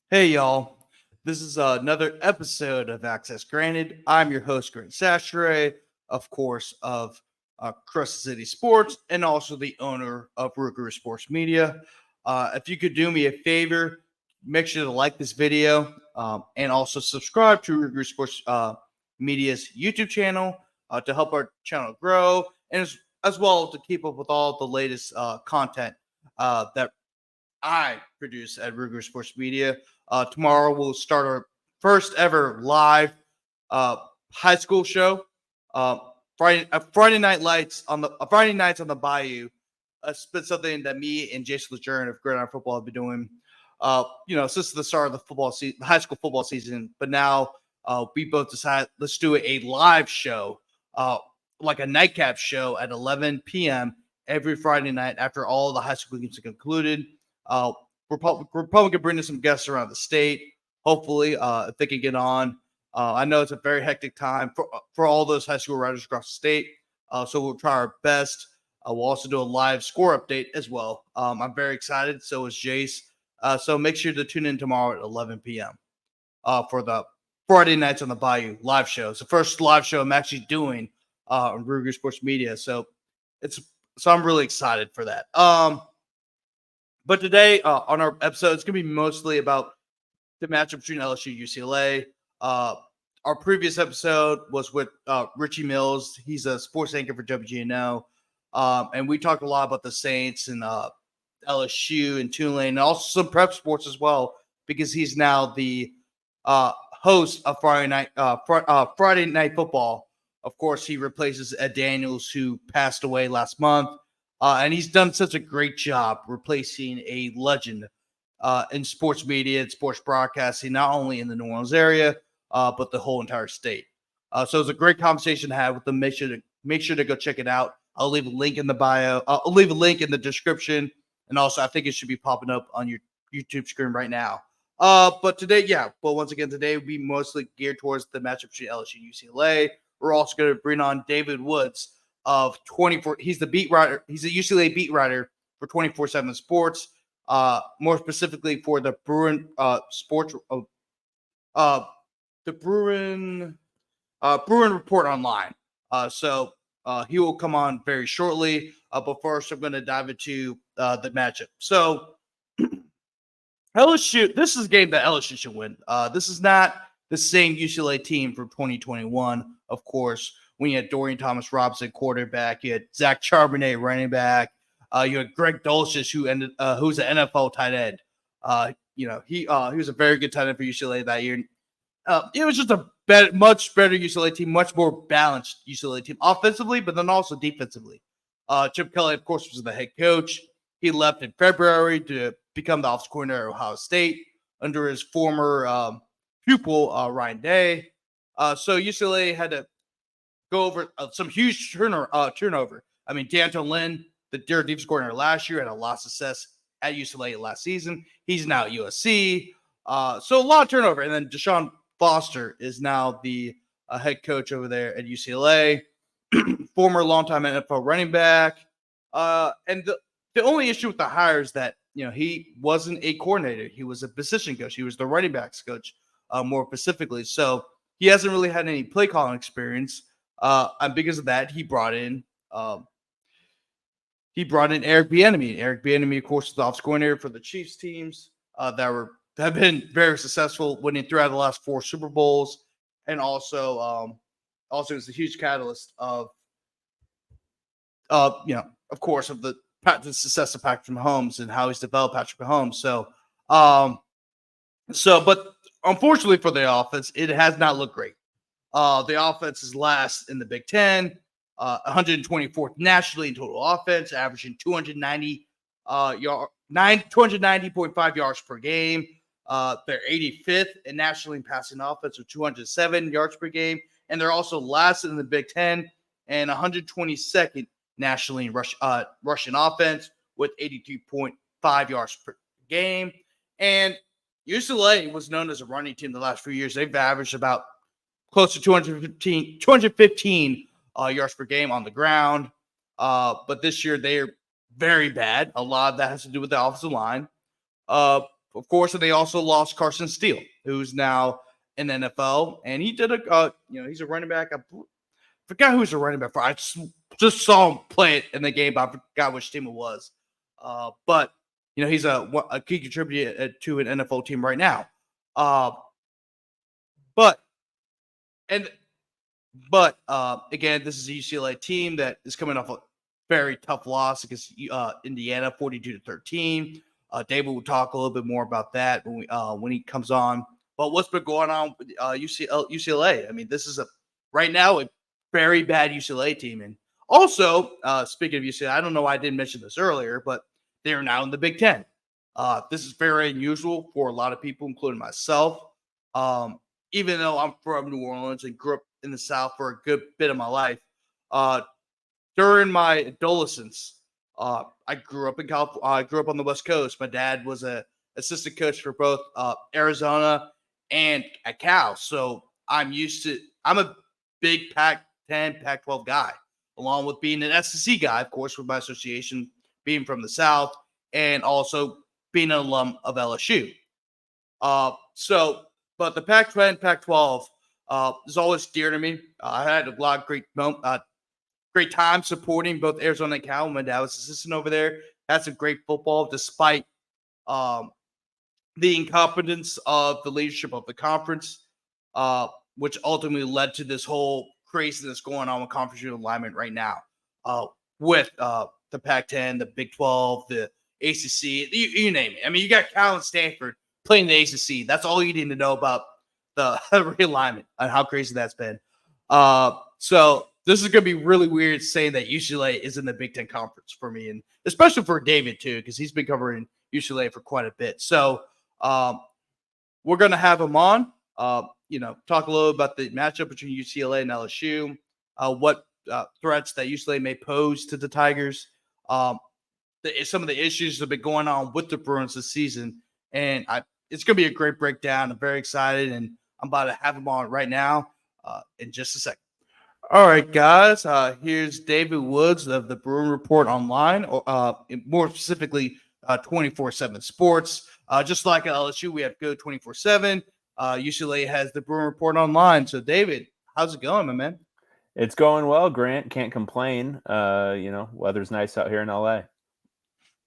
Hey, y'all. This is another episode of Access Granted. I'm your host, Grant Chachere, of course, of Crescent City Sports, and also the owner of Rougarou Sports Media. If you could do me a favor, make sure to like this video and also subscribe to Rougarou Sports Media's YouTube channel to help our channel grow and as well to keep up with all the latest content that I produce at Rougarou Sports Media. Tomorrow we'll start our first ever live uh, high school show. Uh, Friday night lights on the Friday nights on the Bayou. It's been something that me and Jason Lejeune of Gridiron Football have been doing. Since the start of the football season, high school football season. But now we both decided let's do a live show, like a nightcap show at 11 p.m. every Friday night after all the high school games are concluded. Uh, we're probably going to bring in some guests around the state. Hopefully, if they can get on. I know it's a very hectic time for all those high school writers across the state. So we'll try our best. We'll also do a live score update as well. I'm very excited. So is Jace. So make sure to tune in tomorrow at 11 p.m. For the Friday Nights on the Bayou live show. It's the first live show I'm actually doing on Rougarou Sports Media. So I'm really excited for that. But today on our episode, it's going to be mostly about the matchup between LSU-UCLA. Our previous episode was with Richie Mills. He's a sports anchor for WGNO. And we talked a lot about the Saints and LSU and Tulane and also some prep sports as well because he's now the host of Friday Night Football. Of course, he replaces Ed Daniels, who passed away last month. And he's done such a great job replacing a legend in sports media and sports broadcasting, not only in the New Orleans area, but the whole entire state. So it's a great conversation to have with them. Make sure to go check it out. I'll leave a link in the bio. I'll leave a link in the description. And also, I think it should be popping up on your YouTube screen right now. But once again, today will be mostly geared towards the matchup between LSU and UCLA. We're also going to bring on David Woods of 24. He's the beat writer. He's a UCLA beat writer for 247Sports. More specifically for the Bruin sports, the Bruin Report Online. So he will come on very shortly. But first, I'm going to dive into the matchup. So LSU, this is a game that LSU should win. This is not the same UCLA team from 2021, of course, when you had Dorian Thomas-Robinson quarterback, you had Zach Charbonnet running back, you had Greg Dulcich, who's an NFL tight end. He was a very good tight end for UCLA that year. It was just a much better UCLA team, much more balanced UCLA team offensively, but then also defensively. Chip Kelly, of course, was the head coach. He left in February to become the offensive coordinator at Ohio State under his former pupil, Ryan Day. So UCLA had to go over some huge turnover. I mean, D'Anton Lynn, the defense coordinator last year, had a lot of success at UCLA last season. He's now at USC. So a lot of turnover. And then Deshaun Foster is now the head coach over there at UCLA, former longtime NFL running back. And the only issue with the hire is that, he wasn't a coordinator. He was a position coach. He was the running backs coach, more specifically. So he hasn't really had any play calling experience. And because of that, he brought in Eric Bieniemy. Eric Bieniemy, of course, is the offensive coordinator for the Chiefs teams that have been very successful, winning throughout the last 4 Super Bowls, and also is a huge catalyst of course, of the success of Patrick Mahomes and how he's developed Patrick Mahomes. But unfortunately for the offense, it has not looked great. The offense is last in the Big Ten, 124th nationally in total offense, averaging 290.5 yards per game. They're 85th in nationally in passing offense with 207 yards per game, and they're also last in the Big Ten and 122nd nationally in rushing offense with 82.5 yards per game. And UCLA was known as a running team the last few years. They've averaged about close to 215 yards per game on the ground. But this year they are very bad. A lot of that has to do with the offensive line. of course, they also lost Carson Steele, who's now in the NFL, and he did he's a running back. I forgot who was a running back for. I just saw him play it in the game, but I forgot which team it was. But he's a key contributor to an NFL team right now. But again, this is a UCLA team that is coming off a very tough loss against Indiana, 42-13. David will talk a little bit more about that when he comes on. But what's been going on with UCLA? I mean, this is right now a very bad UCLA team. And also, speaking of UCLA, I don't know why I didn't mention this earlier, but they are now in the Big Ten. This is very unusual for a lot of people, including myself. Even though I'm from New Orleans and grew up in the South for a good bit of my life, during my adolescence, I grew up in California. I grew up on the West Coast. My dad was an assistant coach for both Arizona and at Cal. So I'm a big Pac-10, Pac-12 guy, along with being an SEC guy, of course, with my association being from the South and also being an alum of LSU. But the Pac-10, Pac-12 is always dear to me. I had a lot of great time supporting both Arizona and Cal. My dad was assistant over there. Had some great football despite the incompetence of the leadership of the conference, which ultimately led to this whole craziness going on with conference alignment right now with the Pac-10, the Big 12, the ACC, you name it. I mean, you got Cal and Stanford playing the ACC. That's all you need to know about the realignment and how crazy that's been. So this is going to be really weird saying that UCLA is in the Big Ten Conference for me, and especially for David too, because he's been covering UCLA for quite a bit. So we're going to have him on, talk a little about the matchup between UCLA and LSU, what threats that UCLA may pose to the Tigers, some of the issues that have been going on with the Bruins this season. And it's going to be a great breakdown. I'm very excited, and I'm about to have him on right now in just a second. All right, guys. Here's David Woods of the Bruin Report Online, more specifically 247 Sports. Just like at LSU, we have Go 24/7. UCLA has the Bruin Report Online. So, David, how's it going, my man? It's going well, Grant. Can't complain. Weather's nice out here in LA.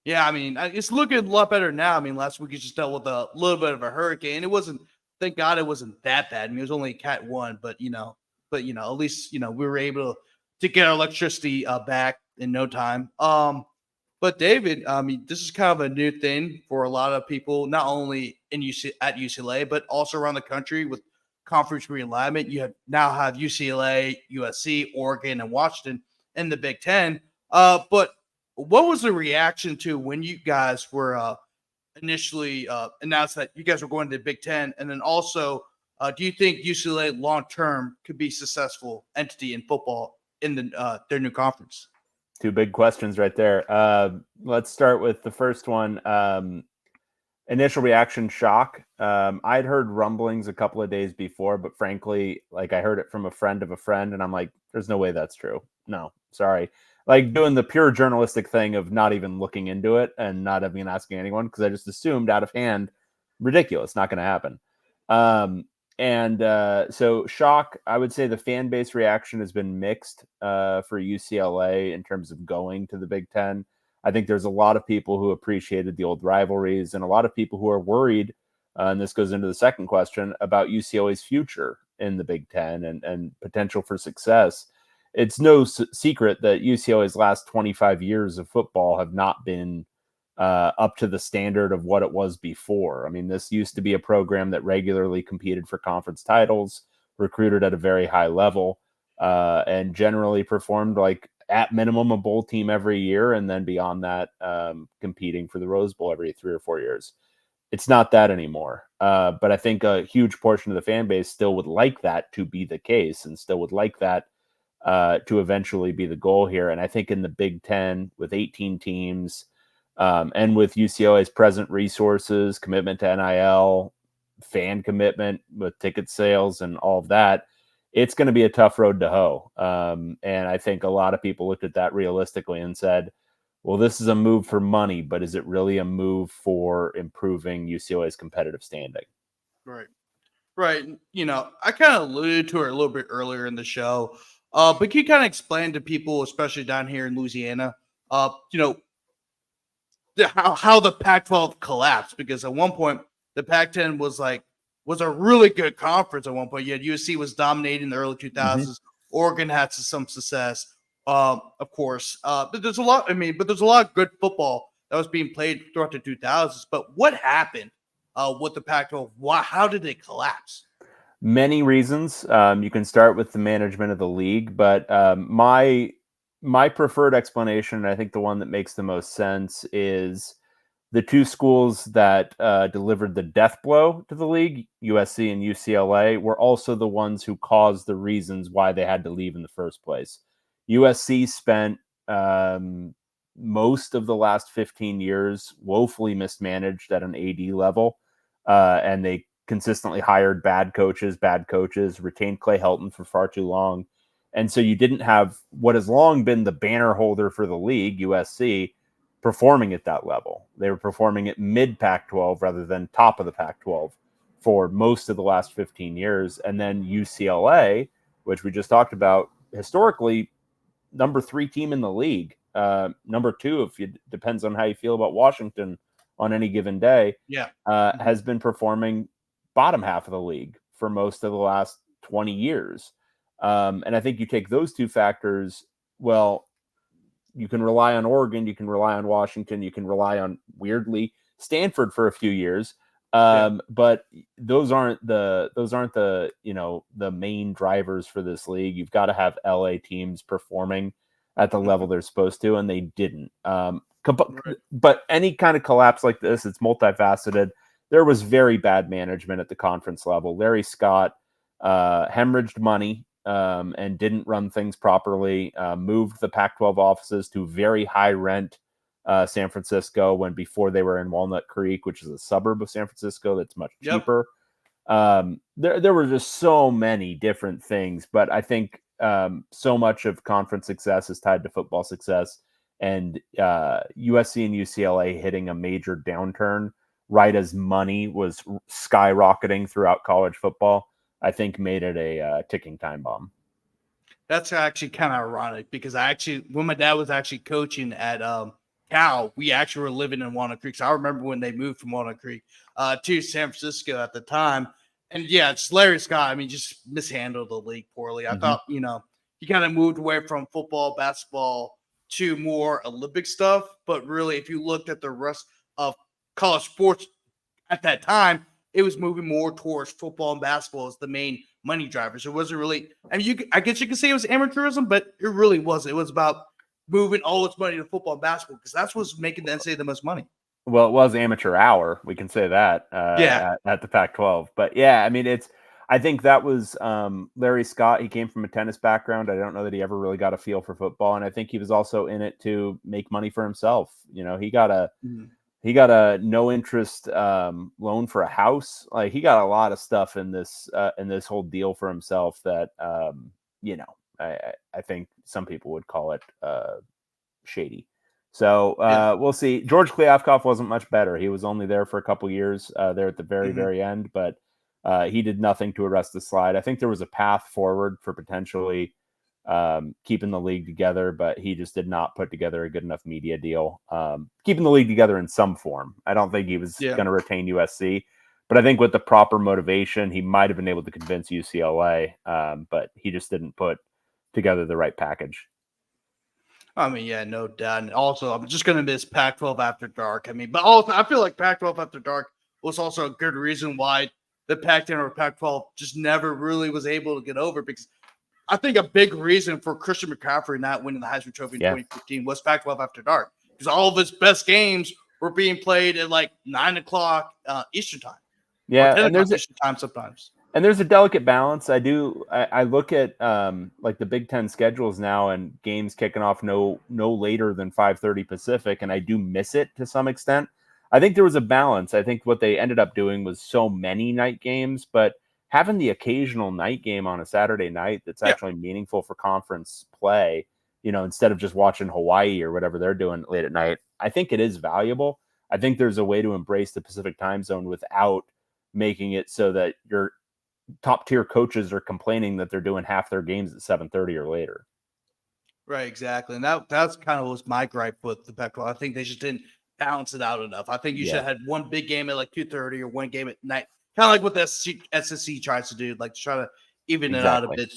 Yeah, I mean, it's looking a lot better now. I mean, last week you just dealt with a little bit of a hurricane. It wasn't, thank God it wasn't that bad. I mean, it was only Cat 1, but at least, we were able to get our electricity back in no time. But David, I mean, this is kind of a new thing for a lot of people, not only at UCLA, but also around the country with conference realignment. You now have UCLA, USC, Oregon, and Washington in the Big Ten. But what was the reaction to when you guys were initially announced that you guys were going to the Big Ten? And then also, do you think UCLA long-term could be a successful entity in football in their new conference? Two big questions right there. Let's start with the first one. Initial reaction, shock. I'd heard rumblings a couple of days before, but frankly, like I heard it from a friend of a friend, and I'm like, there's no way that's true. No, sorry. Like doing the pure journalistic thing of not even looking into it and not even asking anyone, because I just assumed out of hand, ridiculous, not going to happen. So shock, I would say the fan base reaction has been mixed for UCLA in terms of going to the Big Ten. I think there's a lot of people who appreciated the old rivalries and a lot of people who are worried, and this goes into the second question, about UCLA's future in the Big Ten and potential for success. It's no secret that UCLA's last 25 years of football have not been up to the standard of what it was before. I mean, this used to be a program that regularly competed for conference titles, recruited at a very high level, and generally performed like at minimum a bowl team every year. And then beyond that, competing for the Rose Bowl every 3 or 4 years. It's not that anymore. But I think a huge portion of the fan base still would like that to be the case and still would like that to eventually be the goal here. And I think in the Big Ten with 18 teams and with UCLA's present resources, commitment to NIL, fan commitment with ticket sales and all of that, it's going to be a tough road to hoe. And I think a lot of people looked at that realistically and said, well, this is a move for money, but is it really a move for improving UCLA's competitive standing? Right. Right. I kind of alluded to it a little bit earlier in the show. But can you kind of explain to people, especially down here in Louisiana, uh, you know, how the Pac-12 collapsed? Because at one point the Pac-10 was a really good conference. At one point, you had USC was dominating the early 2000s. Oregon had some success, of course. But there's a lot. But there's a lot of good football that was being played throughout the 2000s. But what happened with the Pac-12? How did it collapse? Many reasons. You can start with the management of the league, but my preferred explanation, and I think the one that makes the most sense, is the two schools that delivered the death blow to the league, USC and UCLA, were also the ones who caused the reasons why they had to leave in the first place. USC spent most of the last 15 years woefully mismanaged at an AD level, and they consistently hired bad coaches, retained Clay Helton for far too long. And so you didn't have what has long been the banner holder for the league, USC, performing at that level. They were performing at mid Pac-12 rather than top of the Pac-12 for most of the last 15 years. And then UCLA, which we just talked about, historically number 3 team in the league. Number 2, if it depends on how you feel about Washington on any given day, has been performing bottom half of the league for most of the last 20 years. And I think you take those two factors, well, you can rely on Oregon, you can rely on Washington, you can rely on, weirdly, Stanford for a few years. But those aren't the the main drivers for this league. You've got to have LA teams performing at the level they're supposed to, and they didn't. But any kind of collapse like this, it's multifaceted. There was very bad management at the conference level. Larry Scott hemorrhaged money and didn't run things properly, moved the Pac-12 offices to very high rent San Francisco when before they were in Walnut Creek, which is a suburb of San Francisco that's much cheaper. There were just so many different things, but I think so much of conference success is tied to football success, and USC and UCLA hitting a major downturn right as money was skyrocketing throughout college football, I think made it a ticking time bomb. That's actually kind of ironic because when my dad was actually coaching at Cal, we actually were living in Walnut Creek. So I remember when they moved from Walnut Creek to San Francisco at the time. And yeah, it's Larry Scott. Just mishandled the league poorly. I thought, he kind of moved away from football, basketball to more Olympic stuff. But really, if you looked at the rest of college sports at that time, it was moving more towards football and basketball as the main money drivers. It wasn't really, I guess you could say it was amateurism, but it really wasn't. It was about moving all its money to football and basketball because that's what's making the NCAA the most money. Well, it was amateur hour. We can say that at the Pac-12. But yeah, I think that was Larry Scott. He came from a tennis background. I don't know that he ever really got a feel for football. And I think he was also in it to make money for himself. He got a no interest loan for a house. Like, he got a lot of stuff in this whole deal for himself that I think some people would call it shady. So we'll see. George Kliavkoff wasn't much better. He was only there for a couple years there at the very, very end, but he did nothing to arrest the slide. I think there was a path forward for potentially keeping the league together, but he just did not put together a good enough media deal. Keeping the league together in some form. I don't think he was going to retain USC, but I think with the proper motivation, he might have been able to convince UCLA, but he just didn't put together the right package. No doubt. And also, I'm just going to miss Pac-12 After Dark. But also, I feel like Pac-12 After Dark was also a good reason why the Pac-10 or Pac-12 just never really was able to get over, because I think a big reason for Christian McCaffrey not winning the Heisman Trophy in 2015 was Pac-12 After Dark, because all of his best games were being played at like 9 o'clock Eastern time. Yeah, and there's Eastern time sometimes. And there's a delicate balance. I look at like the Big Ten schedules now, and games kicking off no later than 5:30 Pacific, and I do miss it to some extent. I think there was a balance. I think what they ended up doing was so many night games, but having the occasional night game on a Saturday night that's actually meaningful for conference play instead of just watching Hawaii or whatever they're doing late at night. I think it is valuable. I think there's a way to embrace the Pacific time zone without making it so that your top tier coaches are complaining that they're doing half their games at 7:30 or later. Right, exactly. And that's kind of was my gripe with the Pac-12. I think they just didn't balance it out enough. I think you should have had one big game at like 2:30 or one game at night, kind of like what the SEC tries to do, like to try to even it out a bit,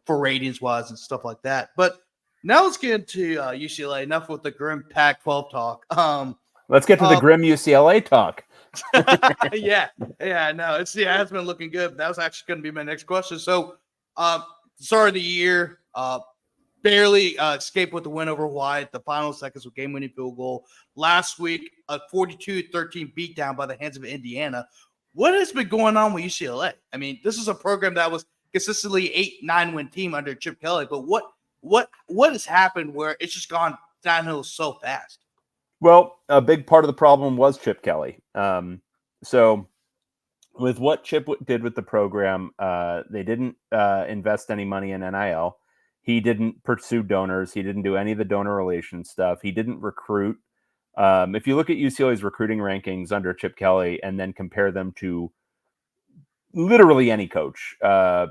for ratings wise and stuff like that. But now let's get into UCLA. Enough with the grim Pac-12 talk. Let's get to the grim UCLA talk. yeah, no, it's been looking good. That was actually going to be my next question. So, start of the year, barely escaped with the win over Hawaii at the final seconds with game-winning field goal. Last week, a 42-13 beatdown by the hands of Indiana. What has been going on with UCLA? I mean, this is a program that was consistently 8-9 win team under Chip Kelly, but what has happened where it's just gone downhill so fast? Well, a big part of the problem was Chip Kelly. So with what Chip did with the program, they didn't invest any money in NIL. He didn't pursue donors. He didn't do any of the donor relations stuff. He didn't recruit. If you look at UCLA's recruiting rankings under Chip Kelly and then compare them to literally any coach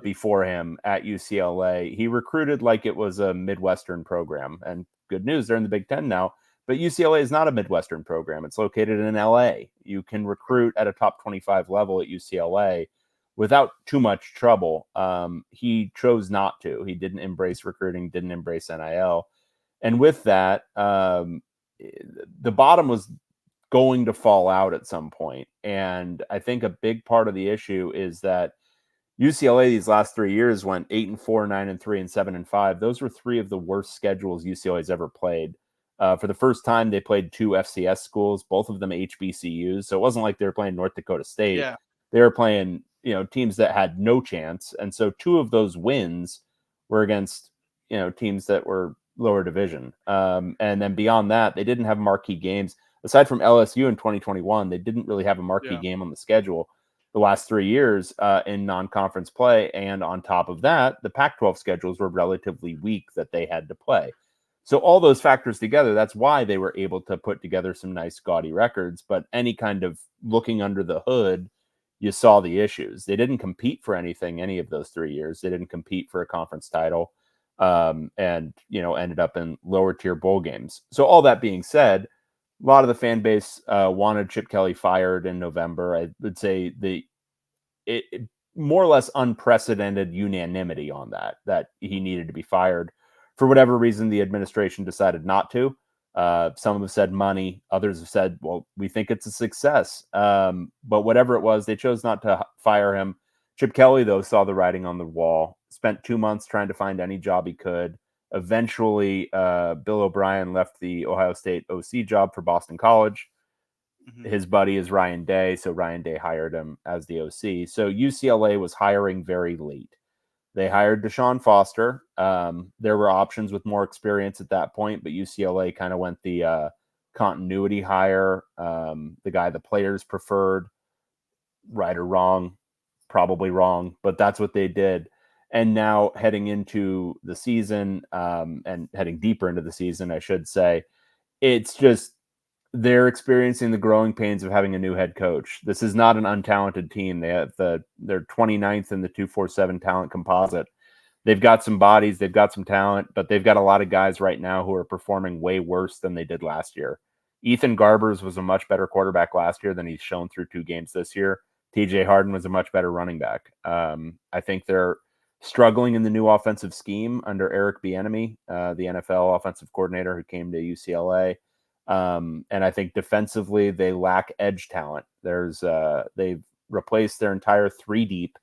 before him at UCLA, he recruited like it was a Midwestern program. And good news, they're in the Big Ten now. But UCLA is not a Midwestern program. It's located in LA. You can recruit at a top 25 level at UCLA without too much trouble. He chose not to. He didn't embrace recruiting, didn't embrace NIL. And with that, the bottom was going to fall out at some point. And I think a big part of the issue is that UCLA these last 3 years went 8-4, 9-3, and 7-5. Those were three of the worst schedules UCLA's ever played. For the first time, they played two FCS schools, both of them HBCUs. So it wasn't like they were playing North Dakota State. Yeah. They were playing, teams that had no chance. And so two of those wins were against, teams that were lower division. And then beyond that, they didn't have marquee games. Aside from LSU in 2021, they didn't really have a marquee game on the schedule the last 3 years in non-conference play. And on top of that, the Pac-12 schedules were relatively weak that they had to play. So all those factors together, that's why they were able to put together some nice gaudy records. But any kind of looking under the hood, you saw the issues. They didn't compete for anything any of those 3 years. They didn't compete for a conference title and, ended up in lower tier bowl games. So all that being said, a lot of the fan base wanted Chip Kelly fired in November. I would say it more or less unprecedented unanimity on that he needed to be fired. For whatever reason, the administration decided not to. Some have said money. Others have said, well, we think it's a success. But whatever it was, they chose not to fire him. Chip Kelly, though, saw the writing on the wall, spent 2 months trying to find any job he could. Eventually, Bill O'Brien left the Ohio State OC job for Boston College. Mm-hmm. His buddy is Ryan Day, so Ryan Day hired him as the OC. So UCLA was hiring very late. They hired Deshaun Foster. There were options with more experience at that point, but UCLA kind of went the continuity hire, the guy the players preferred, right or wrong, probably wrong, but that's what they did. And now heading into the season and heading deeper into the season, I should say, it's just they're experiencing the growing pains of having a new head coach. This is not an untalented team. They're 29th in the 247 talent composite. They've got some bodies, they've got some talent, but they've got a lot of guys right now who are performing way worse than they did last year. Ethan Garbers was a much better quarterback last year than he's shown through 2 games this year. TJ Harden was a much better running back. I think they're struggling in the new offensive scheme under Eric Bieniemy, the NFL offensive coordinator who came to UCLA. And I think defensively they lack edge talent. They've replaced their entire 3 deep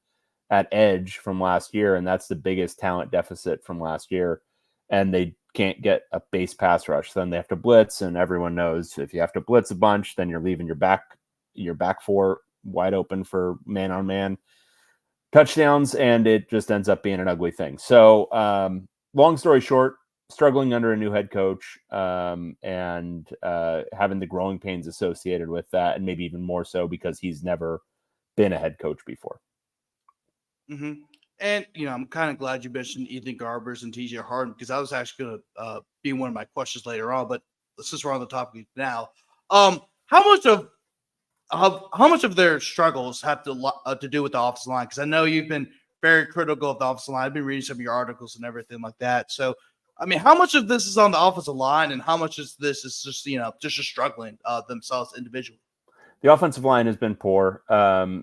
at edge from last year, and that's the biggest talent deficit from last year. And they can't get a base pass rush. So then they have to blitz, and everyone knows if you have to blitz a bunch, then you're leaving your back 4 wide open for man-on-man touchdowns, and it just ends up being an ugly thing. So long story short, struggling under a new head coach and having the growing pains associated with that, and maybe even more so because he's never been a head coach before. Mm-hmm. And I'm kind of glad you mentioned Ethan Garbers and TJ Harden because I was actually going to be one of my questions later on. But since we're on the topic now, how much of how much of their struggles have to do with the offensive line? Because I know you've been very critical of the offensive line. I've been reading some of your articles and everything like that. So, I mean, how much of this is on the offensive line, and how much is this is just struggling themselves individually? The offensive line has been poor.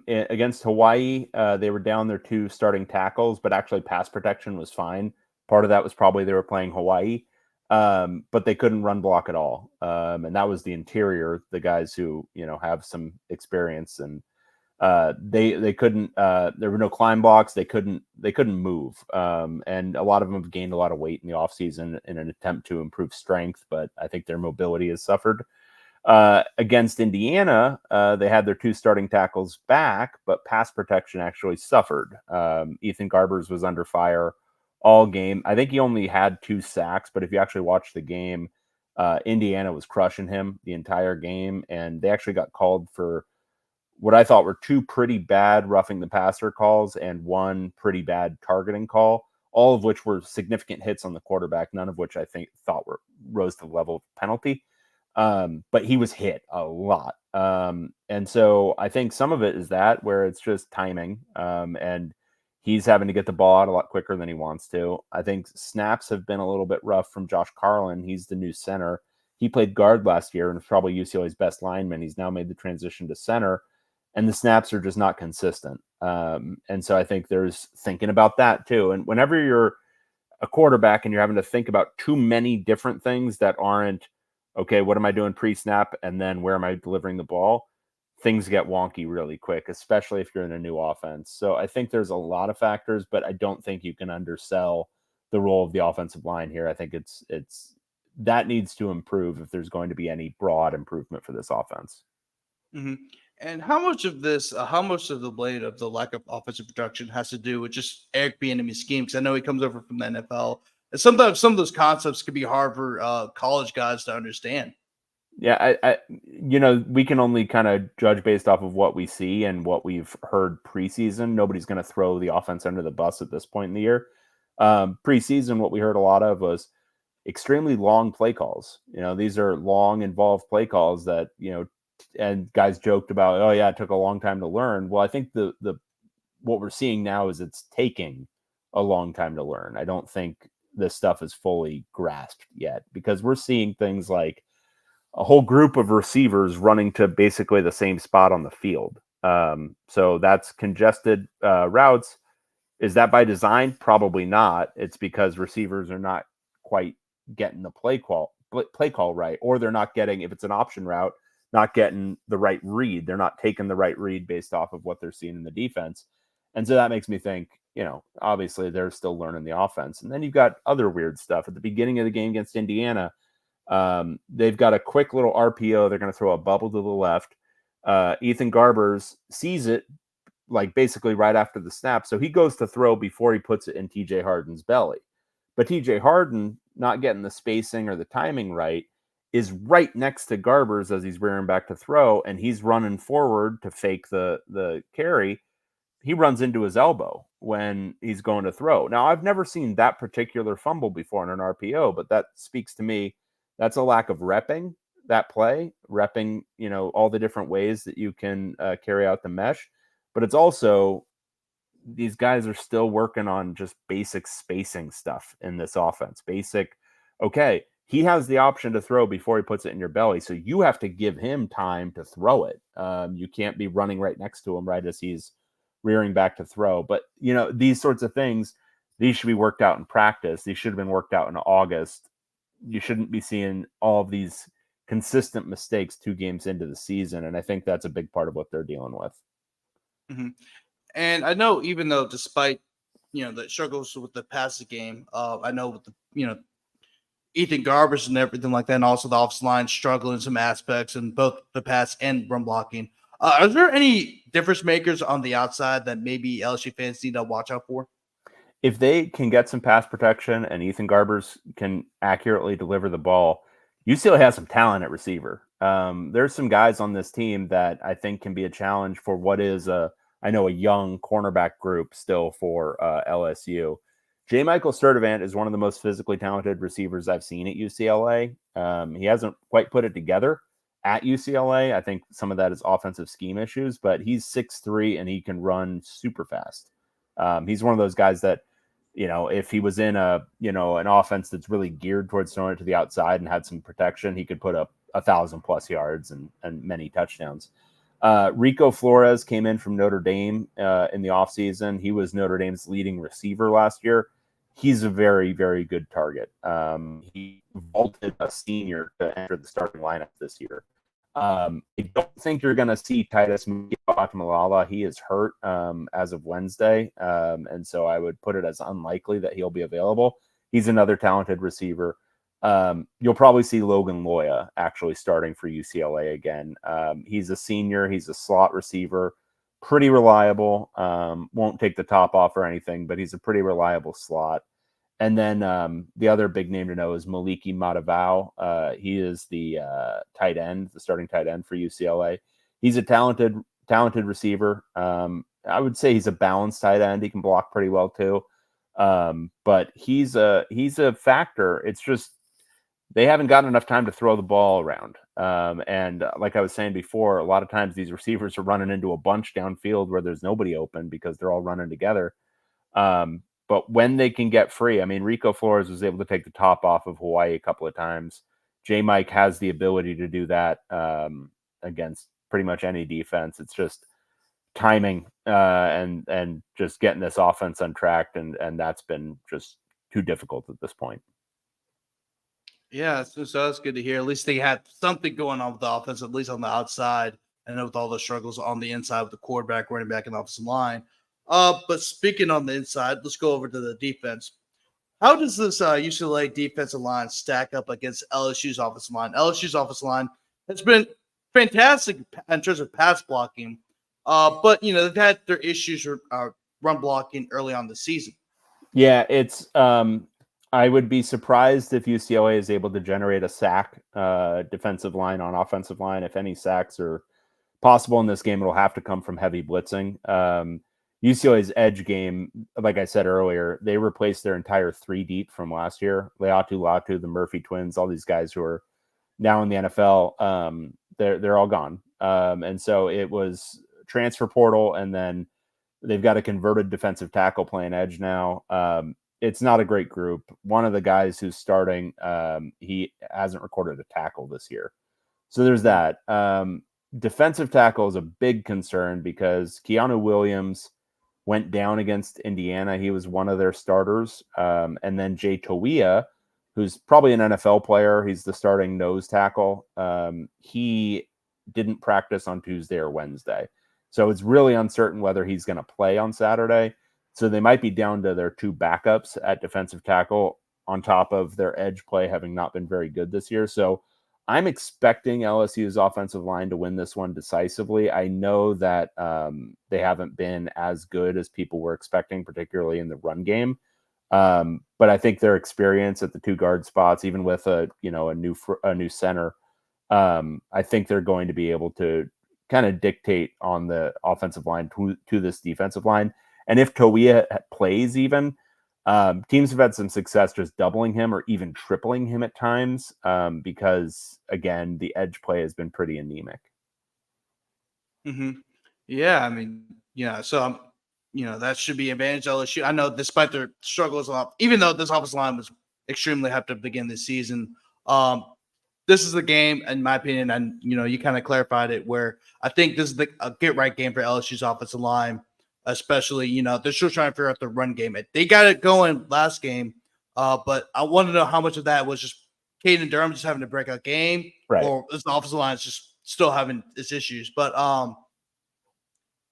Against Hawaii, they were down their 2 starting tackles, but actually pass protection was fine. Part of that was probably they were playing Hawaii, but they couldn't run block at all. And that was the interior, the guys who have some experience, and they couldn't. There were no climb blocks. They couldn't move. And a lot of them have gained a lot of weight in the offseason in an attempt to improve strength, but I think their mobility has suffered. Against Indiana, they had their 2 starting tackles back, but pass protection actually suffered. Ethan Garbers was under fire all game. I think he only had 2 sacks, but if you actually watch the game, Indiana was crushing him the entire game, and they actually got called for what I thought were 2 pretty bad roughing the passer calls and 1 pretty bad targeting call, all of which were significant hits on the quarterback, none of which I thought rose to the level of penalty. But he was hit a lot. And so I think some of it is that where it's just timing. And he's having to get the ball out a lot quicker than he wants to. I think snaps have been a little bit rough from Josh Carlin. He's the new center. He played guard last year and was probably UCLA's best lineman. He's now made the transition to center, and the snaps are just not consistent. And so I think there's thinking about that too. And whenever you're a quarterback and you're having to think about too many different things that aren't, okay, what am I doing pre-snap? And then where am I delivering the ball? Things get wonky really quick, especially if you're in a new offense. So I think there's a lot of factors, but I don't think you can undersell the role of the offensive line here. I think it's that needs to improve if there's going to be any broad improvement for this offense. Mm-hmm. And how much of the blame of the lack of offensive production has to do with just Eric Bieniemy's scheme? Because I know he comes over from the NFL, and sometimes some of those concepts can be hard for college guys to understand. Yeah, we can only kind of judge based off of what we see and what we've heard preseason. Nobody's going to throw the offense under the bus at this point in the year. Preseason, what we heard a lot of was extremely long play calls. These are long, involved play calls that, and guys joked about, oh yeah, it took a long time to learn. Well, I think the what we're seeing now is it's taking a long time to learn. I don't think this stuff is fully grasped yet, because we're seeing things like a whole group of receivers running to basically the same spot on the field. So that's congested routes. Is that by design? Probably not. It's because receivers are not quite getting the play call right, or they're not getting, if it's an option route, not getting the right read. They're not taking the right read based off of what they're seeing in the defense. And so that makes me think, obviously they're still learning the offense. And then you've got other weird stuff. At the beginning of the game against Indiana, they've got a quick little RPO. They're going to throw a bubble to the left. Ethan Garbers sees it like basically right after the snap. So he goes to throw before he puts it in TJ Harden's belly. But TJ Harden, not getting the spacing or the timing right, is right next to Garbers as he's rearing back to throw, and he's running forward to fake the carry. He runs into his elbow when he's going to throw. Now, I've never seen that particular fumble before in an RPO, but that speaks to me. That's a lack of repping that play, repping, all the different ways that you can carry out the mesh. But it's also, these guys are still working on just basic spacing stuff in this offense. Okay, he has the option to throw before he puts it in your belly, so you have to give him time to throw it. You can't be running right next to him right as he's rearing back to throw. But, these sorts of things, these should be worked out in practice. These should have been worked out in August. You shouldn't be seeing all of these consistent mistakes 2 games into the season, and I think that's a big part of what they're dealing with. Mm-hmm. And I know, even though despite the struggles with the passing game, I know with the Ethan Garbers and everything like that, and also the offensive line struggling in some aspects in both the pass and run blocking. Are there any difference makers on the outside that maybe LSU fans need to watch out for? If they can get some pass protection and Ethan Garbers can accurately deliver the ball, UCLA has some talent at receiver. There's some guys on this team that I think can be a challenge for what is I know, a young cornerback group still for LSU. J. Michael Sturdivant is one of the most physically talented receivers I've seen at UCLA. He hasn't quite put it together at UCLA. I think some of that is offensive scheme issues, but he's 6'3" and he can run super fast. He's one of those guys that, if he was in an offense that's really geared towards throwing it to the outside and had some protection, he could put up 1,000+ yards and many touchdowns. Rico Flores came in from Notre Dame in the offseason. He was Notre Dame's leading receiver last year. He's a very, very good target. He vaulted a senior to enter the starting lineup this year. I don't think you're going to see Titus Mukiwa. He is hurt as of Wednesday, and so I would put it as unlikely that he'll be available. He's another talented receiver. You'll probably see Logan Loya actually starting for UCLA again. He's a senior. He's a slot receiver, pretty reliable. Won't take the top off or anything, but he's a pretty reliable slot. And then the other big name to know is Maliki Matavao. He is the tight end, the starting tight end for UCLA. He's a talented receiver. I would say he's a balanced tight end. He can block pretty well too. But he's a factor. It's just they haven't gotten enough time to throw the ball around. And like I was saying before, a lot of times these receivers are running into a bunch downfield where there's nobody open because they're all running together. But when they can get free, I mean, Rico Flores was able to take the top off of Hawaii a couple of times. J. Mike has the ability to do that against pretty much any defense. It's just timing and just getting this offense untracked, and that's been just too difficult at this point. Yeah, so that's good to hear. At least they had something going on with the offense, at least on the outside, and with all the struggles on the inside with the quarterback, running back, and offensive line. But speaking on the inside, let's go over to the defense. How does this UCLA defensive line stack up against LSU's offensive line? LSU's offensive line has been fantastic in terms of pass blocking, but they've had their issues with run blocking early on the season. Yeah, it's I would be surprised if UCLA is able to generate a sack defensive line on offensive line. If any sacks are possible in this game, it'll have to come from heavy blitzing. UCLA's edge game, like I said earlier, they replaced their entire 3 deep from last year. Leatu Latu, the Murphy twins, all these guys who are now in the NFL, they're all gone. And so it was transfer portal, and then they've got a converted defensive tackle playing edge now. It's not a great group. One of the guys who's starting, he hasn't recorded a tackle this year. So there's that. Defensive tackle is a big concern because Keanu Williams went down against Indiana. He was one of their starters. And then Jay Toia, who's probably an NFL player. He's the starting nose tackle. He didn't practice on Tuesday or Wednesday. So it's really uncertain whether he's going to play on Saturday. So they might be down to their 2 backups at defensive tackle on top of their edge play having not been very good this year. So I'm expecting LSU's offensive line to win this one decisively. I know that they haven't been as good as people were expecting, particularly in the run game. But I think their experience at the 2 guard spots, even with a new center, I think they're going to be able to kind of dictate on the offensive line to this defensive line. And if Toia plays even, teams have had some success just doubling him or even tripling him at times because, again, the edge play has been pretty anemic. Mm-hmm. Yeah, I mean, so that should be advantage LSU. I know despite their struggles, even though this offensive line was extremely hyped to begin this season, this is the game, in my opinion, and you kind of clarified it, where I think this is a get right game for LSU's offensive line. Especially, they're still trying to figure out the run game. They got it going last game, but I want to know how much of that was just Caden Durham just having a breakout game, right, or this offensive line is just still having its issues. But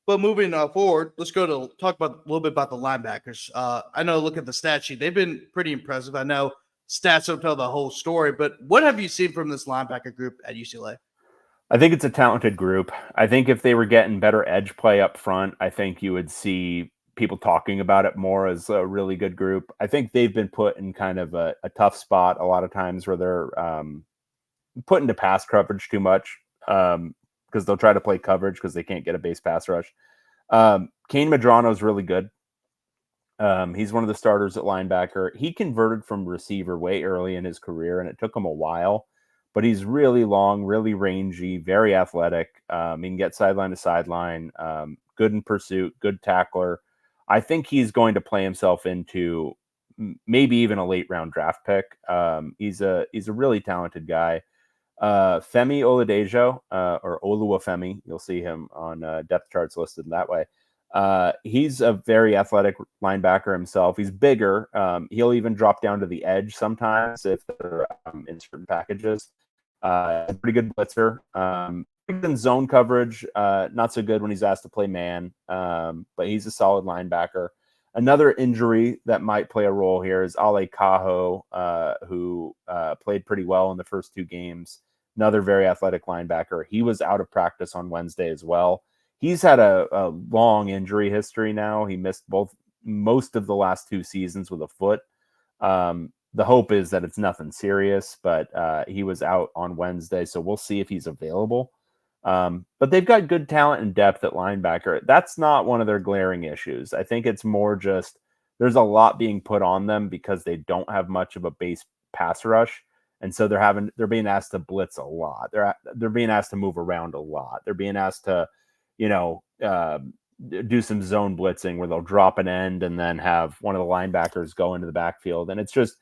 moving forward, let's go to talk about a little bit about the linebackers. I know, look at the stat sheet; they've been pretty impressive. I know stats don't tell the whole story, but what have you seen from this linebacker group at UCLA? I think it's a talented group. I think if they were getting better edge play up front, I think you would see people talking about it more as a really good group. I think they've been put in kind of a tough spot a lot of times where they're put into pass coverage too much because they'll try to play coverage because they can't get a base pass rush. Kane Medrano is really good. He's one of the starters at linebacker. He converted from receiver way early in his career, and it took him a while. But he's really long, really rangy, very athletic. He can get sideline to sideline. Good in pursuit, good tackler. I think he's going to play himself into maybe even a late round draft pick. He's a really talented guy. Femi Oladejo, or Oluwafemi, you'll see him on depth charts listed that way. He's a very athletic linebacker himself. He's bigger. He'll even drop down to the edge sometimes if they're in certain packages. A pretty good blitzer. Pretty good in zone coverage. Not so good when he's asked to play man, but he's a solid linebacker. Another injury that might play a role here is Ale Cajo, who played pretty well in the first 2 games. Another very athletic linebacker. He was out of practice on Wednesday as well. He's had a long injury history now. He missed most of the last 2 seasons with a foot. The hope is that it's nothing serious, but he was out on Wednesday, so we'll see if he's available. But they've got good talent and depth at linebacker. That's not one of their glaring issues. I think it's more just there's a lot being put on them because they don't have much of a base pass rush. And so they're being asked to blitz a lot. They're being asked to move around a lot. They're being asked to, do some zone blitzing where they'll drop an end and then have one of the linebackers go into the backfield. And it's just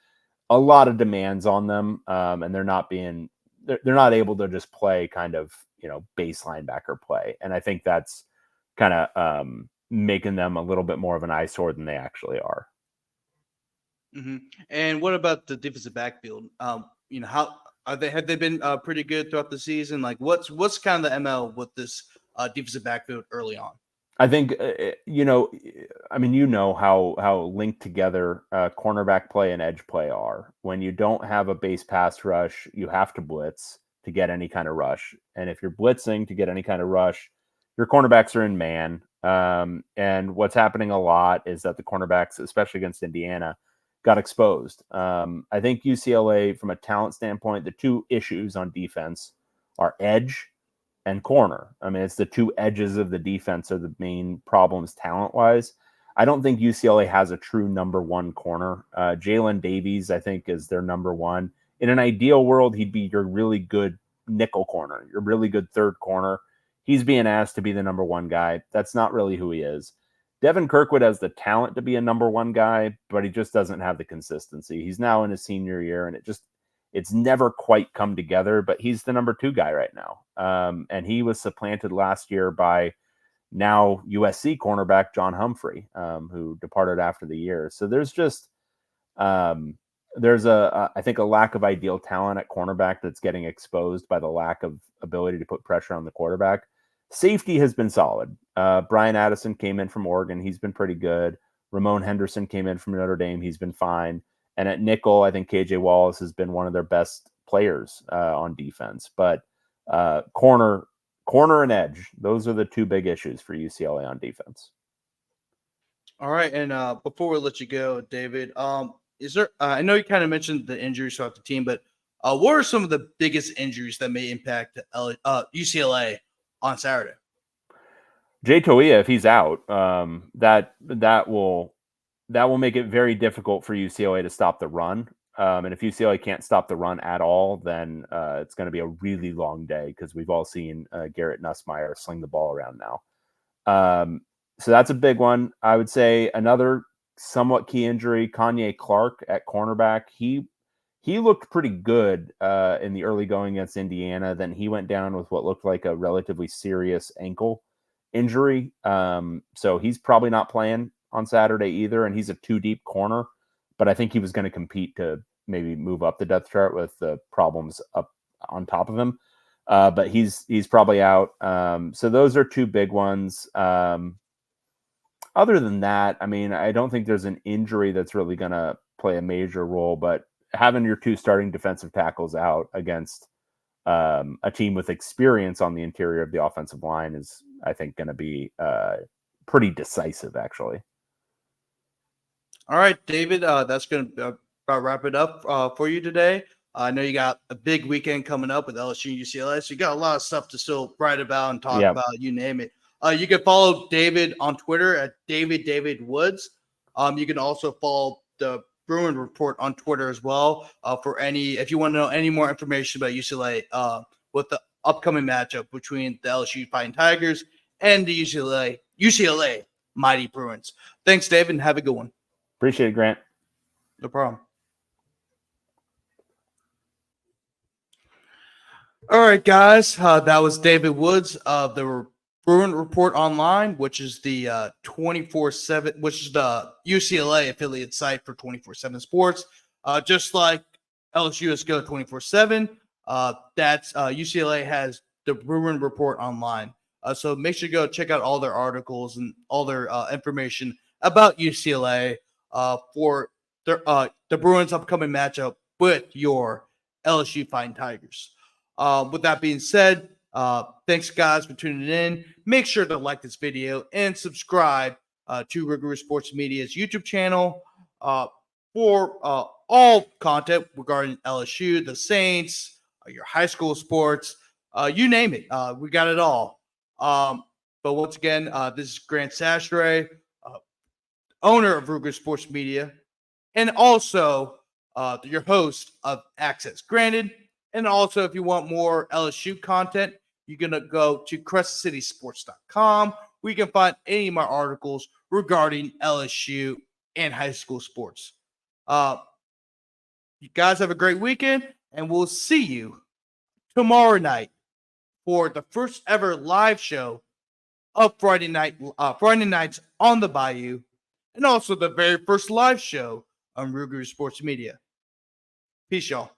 a lot of demands on them. And they're not able to just play kind of, base linebacker play. And I think that's kind of making them a little bit more of an eyesore than they actually are. Mm-hmm. And what about the defensive backfield? How have they been pretty good throughout the season? Like what's kind of the ML with this defensive backfield early on? I think, how linked together cornerback play and edge play are. When you don't have a base pass rush, you have to blitz to get any kind of rush. And if you're blitzing to get any kind of rush, your cornerbacks are in man. And what's happening a lot is that the cornerbacks, especially against Indiana, got exposed. I think UCLA, from a talent standpoint, the 2 issues on defense are edge and corner. I mean, it's the 2 edges of the defense are the main problems talent-wise. I don't think UCLA has a true number 1 corner. Jalen Davies, I think, is their number 1. In an ideal world, he'd be your really good nickel corner, your really good third corner. He's being asked to be the number 1 guy. That's not really who he is. Devin Kirkwood has the talent to be a number 1 guy, but he just doesn't have the consistency. He's now in his senior year, and it's never quite come together, but he's the number 2 guy right now. And he was supplanted last year by now USC cornerback John Humphrey, who departed after the year. So there's just there's I think a lack of ideal talent at cornerback that's getting exposed by the lack of ability to put pressure on the quarterback. Safety has been solid. Brian Addison came in from Oregon. He's been pretty good. Ramon Henderson came in from Notre Dame. He's been fine. And at nickel, I think KJ Wallace has been one of their best players on defense. But corner and edge, those are the 2 big issues for UCLA on defense. All right. And before we let you go, David, is there, I know you kind of mentioned the injuries throughout the team, but what are some of the biggest injuries that may impact UCLA on Saturday? Jay Toia, if he's out, that will make it very difficult for UCLA to stop the run. And if UCLA can't stop the run at all, then it's going to be a really long day because we've all seen Garrett Nussmeier sling the ball around now. So that's a big one. I would say another somewhat key injury, Kanye Clark at cornerback. He looked pretty good in the early going against Indiana. Then he went down with what looked like a relatively serious ankle injury. So he's probably not playing on Saturday either. And he's a 2-deep corner, but I think he was going to compete to maybe move up the depth chart with the problems up on top of him. But he's probably out. So those are 2 big ones. Other than that, I mean, I don't think there's an injury that's really going to play a major role, but having your 2 starting defensive tackles out against a team with experience on the interior of the offensive line is, I think, going to be pretty decisive, actually. All right, David, that's going to about wrap it up for you today. I know you got a big weekend coming up with LSU and UCLA, so you got a lot of stuff to still write about and talk about, you name it. You can follow David on Twitter at David Woods. You can also follow the Bruin Report on Twitter as well. If you want to know any more information about UCLA, with the upcoming matchup between the LSU Fighting Tigers and the UCLA Mighty Bruins. Thanks, David, and have a good one. Appreciate it, Grant. No problem. All right, guys. That was David Woods of the Bruin Report Online, which is the 247, which is the UCLA affiliate site for 247 Sports. Just like LSU has go 24/7, that's UCLA has the Bruin Report Online. So make sure to go check out all their articles and all their information about UCLA for the Bruins' upcoming matchup with your LSU Fighting Tigers. With that being said, thanks guys for tuning in. Make sure to like this video and subscribe to Rougarou Sports Media's YouTube channel for all content regarding LSU, the Saints, your high school sports, you name it. We got it all. But once again, this is Grant Chachere, owner of Rougarou Sports Media, and also your host of Access Granted. And also, if you want more LSU content, you're going to go to CrescentCitySports.com, where you can find any of my articles regarding LSU and high school sports. You guys have a great weekend, and we'll see you tomorrow night for the first ever live show of Friday nights on the Bayou, and also the very first live show on Rougarou Sports Media. Peace, y'all.